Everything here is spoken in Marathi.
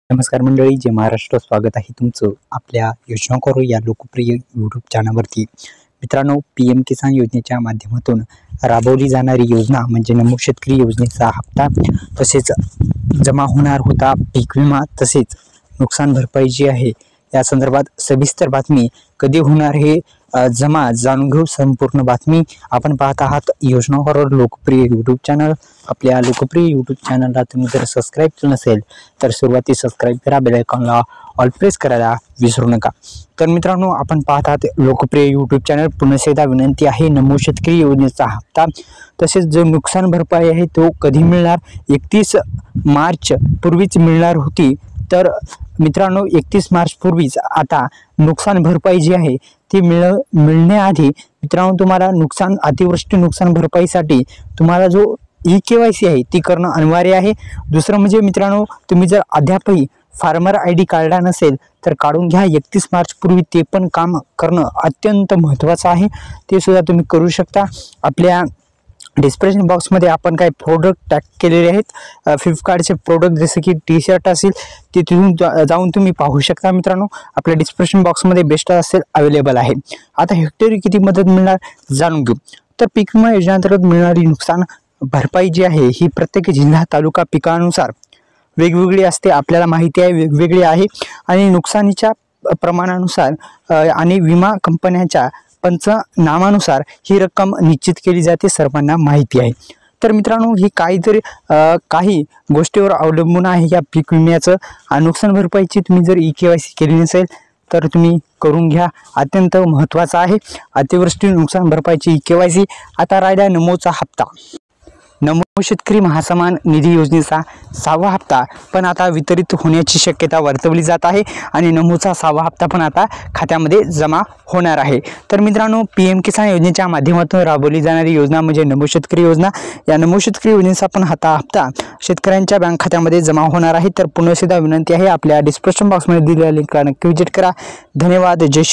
नमस्कार मंडळी, जय महाराष्ट्र. स्वागत आहे तुमचं आपल्या योजना करू या लोकप्रिय यूट्यूब चॅनलवरती. मित्रांनो, PM किसान योजनेच्या माध्यमातून राबवली जाणारी योजना म्हणजे नमो शेतकरी योजनेचा हप्ता, तसेच जमा होणार होता पीक विमा, तसेच नुकसान भरपाई जी आहे या संदर्भात सविस्तर बातमी, कधी होणार हे जमा जाणून घेऊ. संपूर्ण बातमी आपण पाहत आहात योजना करू लोकप्रिय यूट्यूब चॅनल. आपल्या लोकप्रिय यूट्यूब चॅनलला तुम्ही जर सबस्क्राईब केलं नसेल तर सुरुवातीस सबस्क्राईब करा, बेल आयकॉनला ऑल प्रेस करायला विसरू नका. तर मित्रांनो, आपण पाहत आहात लोकप्रिय यूट्यूब चॅनल. पुन्हा एकदा विनंती आहे, नमो शेतकरी योजनेचा हप्ता तसेच जो नुकसान भरपाई आहे तो कधी मिळणार, 31 मार्च पूर्वीच मिळणार होती. तर मित्रांनो, 31 मार्च पूर्वीच आता नुकसान भरपाई जी आहे ती मिळण्याआधी मित्रांनो तुम्हाला अतिवृष्टी नुकसान भरपाईसाठी तुम्हाला जो KYC आहे ती करणं अनिवार्य आहे. दुसरं म्हणजे मित्रांनो, तुम्ही जर अद्यापही फार्मर ID काढला नसेल तर काढून घ्या. 31 मार्च पूर्वी ते पण काम करणं अत्यंत महत्त्वाचं आहे. ते सुद्धा तुम्ही करू शकता. आपल्या डिस्क्रिप्शन बॉक्समध्ये आपण काही प्रोडक्ट टॅग केलेले आहेत. फ्लिपकार्टचे प्रोडक्ट जसे की टी-शर्ट असेल ते तिथून जाऊन तुम्ही पाहू शकता. मित्रांनो, आपल्या डिस्क्रिप्शन बॉक्समध्ये बेस्ट असेल अवेलेबल आहे. आता हेक्टरी किती मदत मिळणार जाणून घेऊ. तर पीक विमा योजनेअंतर्गत मिळणारी नुकसान भरपाई जी आहे ही प्रत्येक जिल्हा तालुका पिकानुसार वेगवेगळी असते. आपल्याला माहिती आहे वेगवेगळी आहे आणि नुकसानीच्या प्रमाणानुसार आणि विमा कंपन्यांच्या पंचनामानुसार ही रक्कम निश्चित केली जाते, सर्वांना माहिती आहे. तर मित्रांनो, ही काही गोष्टीवर अवलंबून आहे या पीक विम्याचं. नुकसान भरपाईची तुम्ही जर KYC केली नसेल तर तुम्ही करून घ्या, अत्यंत महत्त्वाचं आहे. अतिवृष्टी नुकसान भरपाईची KYC. आता राहिला नमोचा हप्ता. नमो शेतकरी महासन्मान निधी योजनेचा 6वा हप्ता पण आता वितरित होण्याची शक्यता वर्तवली जात आहे आणि नमोचा 6वा हप्ता पण आता खात्यामध्ये जमा होणार आहे. तर मित्रांनो, PM किसान योजनेच्या माध्यमातून राबवली जाणारी योजना म्हणजे नमो शेतकरी योजना. या नमो शेतकरी योजनेचा पण हप्ता शेतकऱ्यांच्या बँक खात्यामध्ये जमा होणार आहे. तर पुन्हा एकदा विनंती आहे, आपल्या डिस्क्रिप्शन बॉक्समध्ये दिलेल्या लिंकला नक्की व्हिजिट करा. धन्यवाद. जय